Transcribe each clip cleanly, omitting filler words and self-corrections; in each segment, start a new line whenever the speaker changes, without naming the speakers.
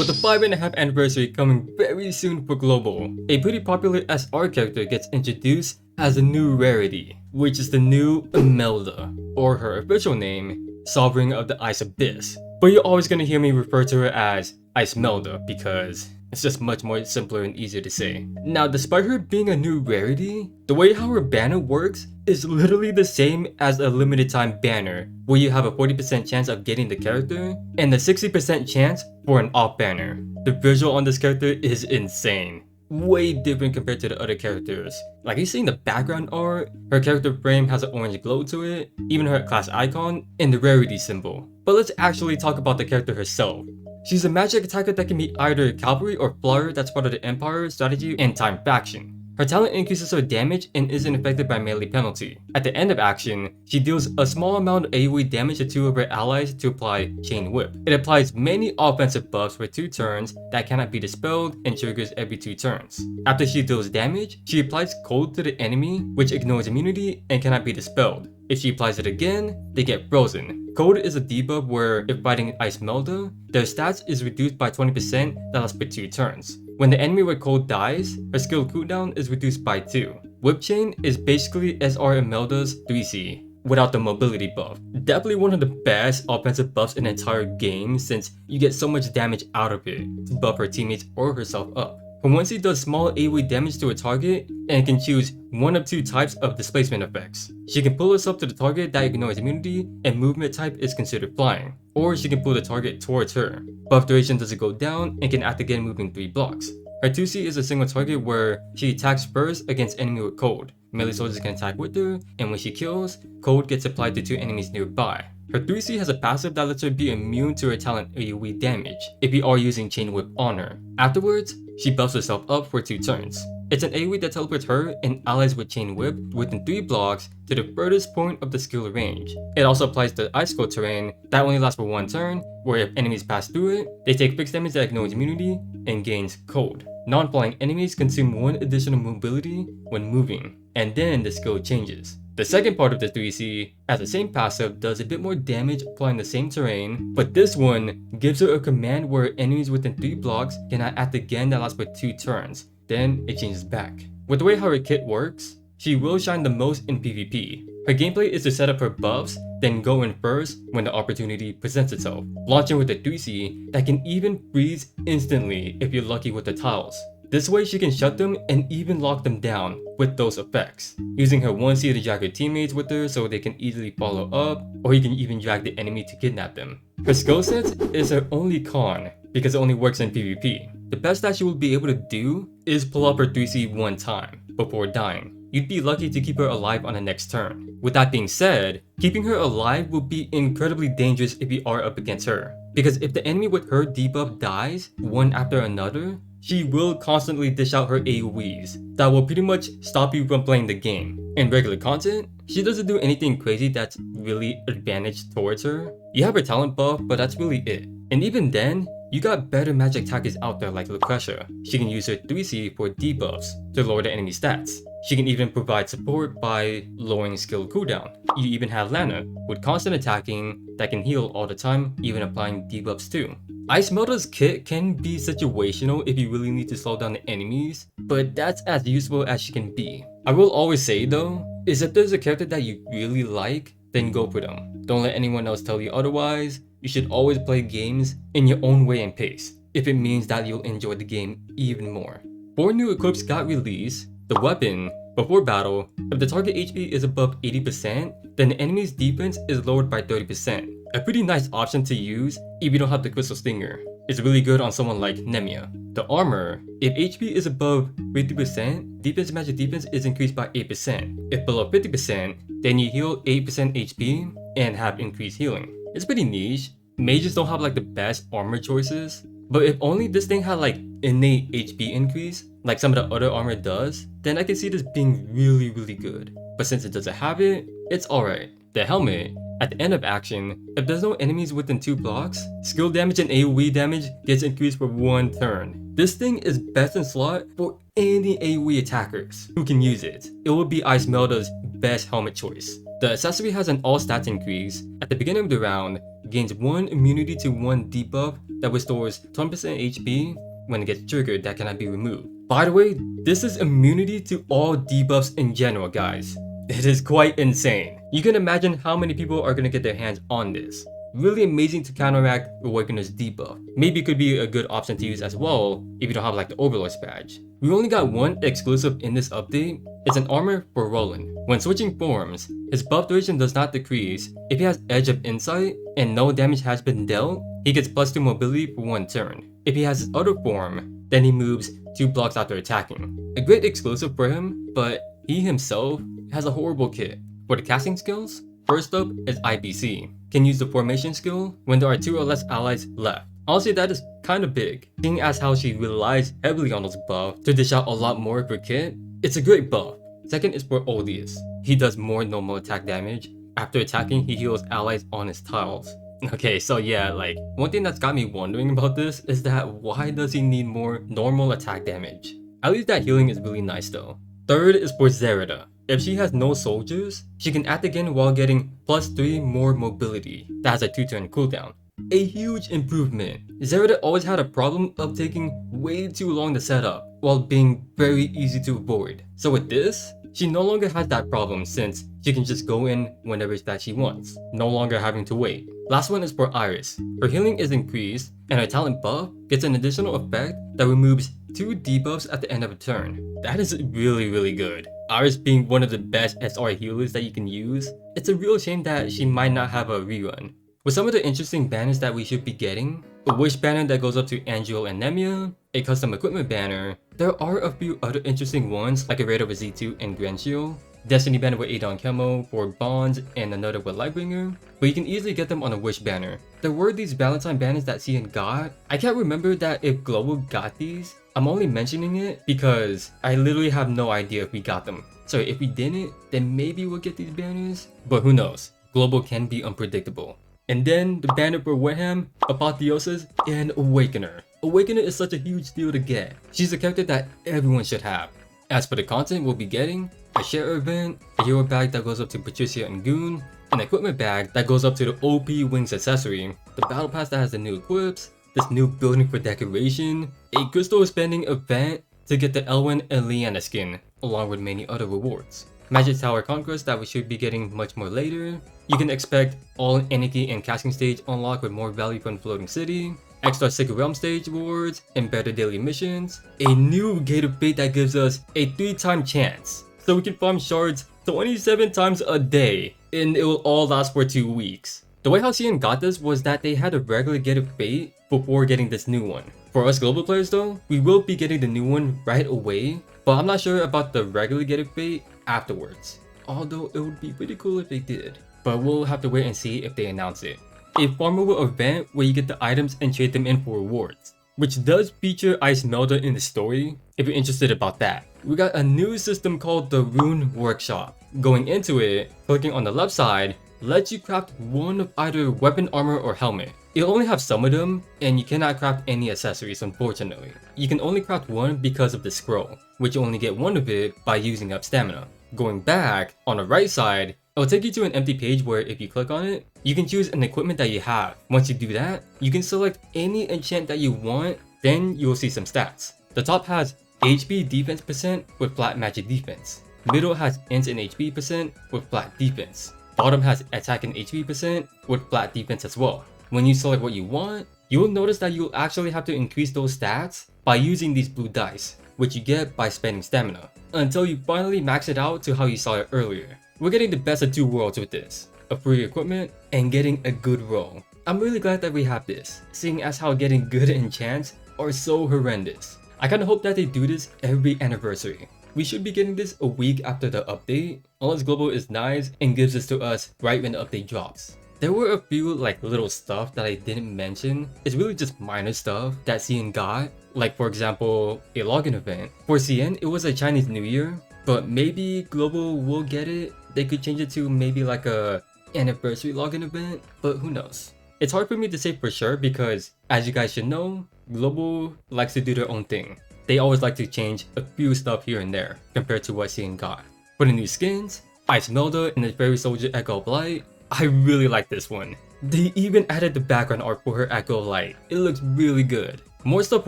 With the 5.5 anniversary coming very soon for Global, a pretty popular SR character gets introduced as a new rarity, which is the new Icemelda, or her official name, Sovereign of the Ice Abyss. But you're always gonna hear me refer to her as Icemelda because it's just much more simpler and easier to say. Now, despite her being a new rarity, the way how her banner works is literally the same as a limited time banner, where you have a 40% chance of getting the character and a 60% chance for an off banner. The visual on this character is insane. Way different compared to the other characters. Like, you see in the background art, her character frame has an orange glow to it, even her class icon, and the rarity symbol. But let's actually talk about the character herself. She's a magic attacker that can be either cavalry or flyer that's part of the Empire, strategy, and time faction. Her talent increases her damage and isn't affected by melee penalty. At the end of action, she deals a small amount of AoE damage to 2 of her allies to apply Chain Whip. It applies many offensive buffs for 2 turns that cannot be dispelled and triggers every 2 turns. After she deals damage, she applies Cold to the enemy, which ignores immunity and cannot be dispelled. If she applies it again, they get frozen. Cold is a debuff where, if fighting Icemelda, their stats is reduced by 20% that lasts for 2 turns. When the enemy with Cold dies, her skill cooldown is reduced by 2. Whip Chain is basically SR Icemelda's 3C, without the mobility buff. Definitely one of the best offensive buffs in the entire game since you get so much damage out of it to buff her teammates or herself up. For once he does small AoE damage to a target and can choose one of 2 types of displacement effects. She can pull herself to the target that ignores immunity and movement type is considered flying, or she can pull the target towards her. Buff duration doesn't go down and can act again moving 3 blocks. Her 2C is a single target where she attacks first against enemy with Cold. Melee soldiers can attack with her, and when she kills, Cold gets applied to 2 enemies nearby. Her 3C has a passive that lets her be immune to her talent AoE damage if you are using Chain Whip on her. Afterwards, she buffs herself up for 2 turns. It's an AoE that teleports her and allies with Chain Whip within 3 blocks to the furthest point of the skill range. It also applies to Ice Cold terrain that only lasts for 1 turn, where if enemies pass through it, they take fixed damage that ignores immunity and gains Cold. Non-flying enemies consume 1 additional mobility when moving, and then the skill changes. The second part of the 3C, as the same passive, does a bit more damage applying the same terrain, but this one gives her a command where enemies within 3 blocks cannot act again that lasts for 2 turns. Then it changes back. With the way how her kit works, she will shine the most in PvP. Her gameplay is to set up her buffs, then go in first when the opportunity presents itself, launching with a 3C that can even freeze instantly if you're lucky with the tiles. This way she can shut them and even lock them down with those effects, using her 1C to drag her teammates with her so they can easily follow up, or you can even drag the enemy to kidnap them. Her skill set is her only con because it only works in PvP. The best that she will be able to do is pull up her 3C 1 time before dying. You'd be lucky to keep her alive on the next turn. With that being said, keeping her alive will be incredibly dangerous if you are up against her, because if the enemy with her debuff dies one after another, she will constantly dish out her AoEs that will pretty much stop you from playing the game. In regular content, she doesn't do anything crazy that's really advantage towards her. You have her talent buff, but that's really it. And even then, you got better magic attackers out there like Langrisser. She can use her 3C for debuffs to lower the enemy stats. She can even provide support by lowering skill cooldown. You even have Lana with constant attacking that can heal all the time, even applying debuffs too. Icemelda's kit can be situational if you really need to slow down the enemies, but that's as useful as she can be. I will always say though, is if there's a character that you really like, then go for them. Don't let anyone else tell you otherwise. You should always play games in your own way and pace, if it means that you'll enjoy the game even more. 4 new equips got released. The weapon, before battle, if the target HP is above 80%, then the enemy's defense is lowered by 30%. A pretty nice option to use if you don't have the Crystal Stinger. It's really good on someone like Nemia. The armor, if HP is above 50%, defense magic defense is increased by 8%. If below 50%, then you heal 8% HP and have increased healing. It's pretty niche. Mages don't have like the best armor choices, but if only this thing had like innate HP increase, like some of the other armor does, then I can see this being really good. But since it doesn't have it, it's alright. The helmet, at the end of action, if there's no enemies within 2 blocks, skill damage and AoE damage gets increased for 1 turn. This thing is best in slot for any AoE attackers who can use it. It will be Icemelda's best helmet choice. The accessory has an all stats increase. At the beginning of the round, gains 1 immunity to 1 debuff that restores 20% HP when it gets triggered that cannot be removed. By the way, this is immunity to all debuffs in general, guys. It is quite insane. You can imagine how many people are gonna get their hands on this. Really amazing to counteract Awakener's debuff. Maybe it could be a good option to use as well if you don't have like the Overlord's badge. We only got one exclusive in this update. It's an armor for Roland. When switching forms, his buff duration does not decrease. If he has Edge of Insight and no damage has been dealt, he gets +2 mobility for 1 turn. If he has his other form, then he moves 2 blocks after attacking. A great exclusive for him, but he himself has a horrible kit. For the casting skills, first up is IBC. Can use the formation skill when there are 2 or less allies left. Honestly, that is kinda big. Seeing as how she relies heavily on those buffs to dish out a lot more of her kit, it's a great buff. Second is for Oldius. He does more normal attack damage. After attacking, he heals allies on his tiles. Okay, so yeah, like, one thing that's got me wondering about this is that why does he need more normal attack damage? At least that healing is really nice though. Third is for Zerida. If she has no soldiers, she can act again while getting +3 more mobility. That has a 2-turn cooldown. A huge improvement. Zerida always had a problem of taking way too long to set up, while being very easy to avoid. So with this, she no longer has that problem since she can just go in whenever that she wants, no longer having to wait. Last one is for Iris. Her healing is increased, and her talent buff gets an additional effect that removes 2 debuffs at the end of a turn. That is really good. Iris being one of the best SR healers that you can use, it's a real shame that she might not have a rerun. With some of the interesting banners that we should be getting, a wish banner that goes up to Angel and Nemia, a custom equipment banner, there are a few other interesting ones like a raid over Z2 and Grancio, Destiny banner with Adon Camo for Bonds and another with Lightbringer, but you can easily get them on a wish banner. There were these Valentine banners that CN got. I can't remember that if Global got these. I'm only mentioning it because I literally have no idea if we got them. So if we didn't, then maybe we'll get these banners, but who knows. Global can be unpredictable. And then the banner for Warham, Apotheosis, and Awakener. Awakener is such a huge deal to get. She's a character that everyone should have. As for the content we'll be getting, a share event, a hero bag that goes up to Patricia and Goon, an equipment bag that goes up to the OP Wings accessory, the battle pass that has the new equips, this new building for decoration, a crystal spending event to get the Elwyn and Leanna skin, along with many other rewards. Magic Tower Conquest that we should be getting much more later. You can expect all Anarchy and Casting stage unlocked with more value from Floating City, extra Sacred Realm stage rewards, and better daily missions, a new Gate of Fate that gives us a 3-time chance, so we can farm shards 27 times a day, and it will all last for 2 weeks. The way how CN got this was that they had a regular Gate of Fate before getting this new one. For us global players though, we will be getting the new one right away, but I'm not sure about the regular Gate of Fate afterwards. Although it would be pretty cool if they did. But we'll have to wait and see if they announce it. A farmable event where you get the items and trade them in for rewards, which does feature Icemelda in the story, if you're interested about that. We got a new system called the Rune Workshop. Going into it, clicking on the left side, lets you craft one of either weapon, armor, or helmet. You'll only have some of them, and you cannot craft any accessories unfortunately. You can only craft one because of the scroll, which you only get one of it by using up stamina. Going back, on the right side, it'll take you to an empty page where if you click on it, you can choose an equipment that you have. Once you do that, you can select any enchant that you want, then you will see some stats. The top has HP defense percent with flat magic defense. Middle has int and HP percent with flat defense. Bottom has attack and HP percent with flat defense as well. When you select what you want, you'll notice that you'll actually have to increase those stats by using these blue dice, which you get by spending stamina, until you finally max it out to how you saw it earlier. We're getting the best of 2 worlds with this, a free equipment and getting a good roll. I'm really glad that we have this, seeing as how getting good enchants are so horrendous. I kinda hope that they do this every anniversary. We should be getting this a week after the update, unless Global is nice and gives this to us right when the update drops. There were a few like little stuff that I didn't mention. It's really just minor stuff that CN got, like for example, a login event. For CN, it was a Chinese New Year, but maybe Global will get it. They could change it to maybe like a anniversary login event, but who knows. It's hard for me to say for sure because, as you guys should know, Global likes to do their own thing. They always like to change a few stuff here and there compared to what CN got. For the new skins, Icemelda and the Fairy Soldier Echo of Light, I really like this one. They even added the background art for her Echo Light. It looks really good. More stuff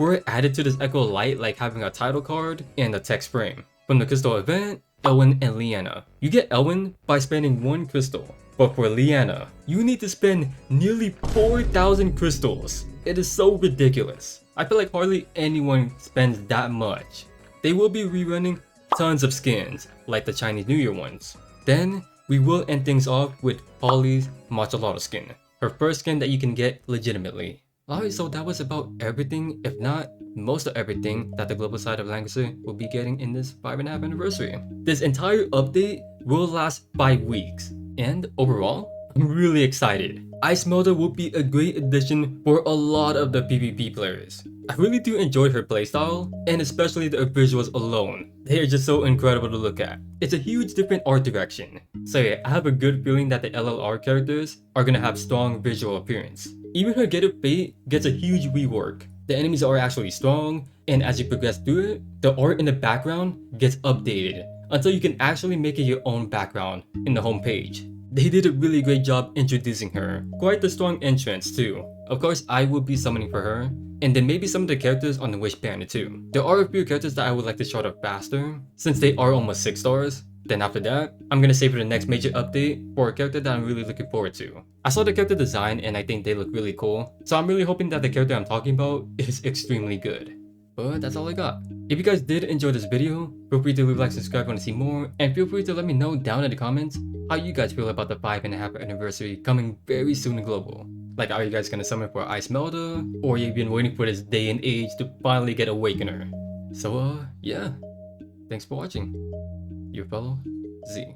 were added to this Echo Light, like having a title card and a text frame. From the crystal event, Elwyn and Leanna. You get Elwyn by spending 1 crystal, but for Leanna, you need to spend nearly 4,000 crystals. It is so ridiculous. I feel like hardly anyone spends that much. They will be rerunning tons of skins, like the Chinese New Year ones. Then, we will end things off with Polly's Matcha Lotto skin, her first skin that you can get legitimately. Alright, so that was about everything, if not most of everything, that the global side of Langrisser will be getting in this 5.5 anniversary. This entire update will last 5 weeks, and overall, I'm really excited. Icemelda will be a great addition for a lot of the PvP players. I really do enjoy her playstyle, and especially the visuals alone. They are just so incredible to look at. It's a huge different art direction. So yeah, I have a good feeling that the LLR characters are gonna have strong visual appearance. Even her Gate of Fate gets a huge rework. The enemies are actually strong, and as you progress through it, the art in the background gets updated until you can actually make it your own background in the homepage. They did a really great job introducing her. Quite the strong entrance too. Of course, I will be summoning for her, and then maybe some of the characters on the Wish banner too. There are a few characters that I would like to short up faster, since they are almost 6 stars. Then after that, I'm gonna save for the next major update for a character that I'm really looking forward to. I saw the character design and I think they look really cool, so I'm really hoping that the character I'm talking about is extremely good. But that's all I got. If you guys did enjoy this video, feel free to leave a like, subscribe if you want to see more, and feel free to let me know down in the comments how you guys feel about the 5.5 anniversary coming very soon global. Like, are you guys gonna summon for Icemelda, or you've been waiting for this day and age to finally get Awakener? So yeah, thanks for watching. Your fellow Z.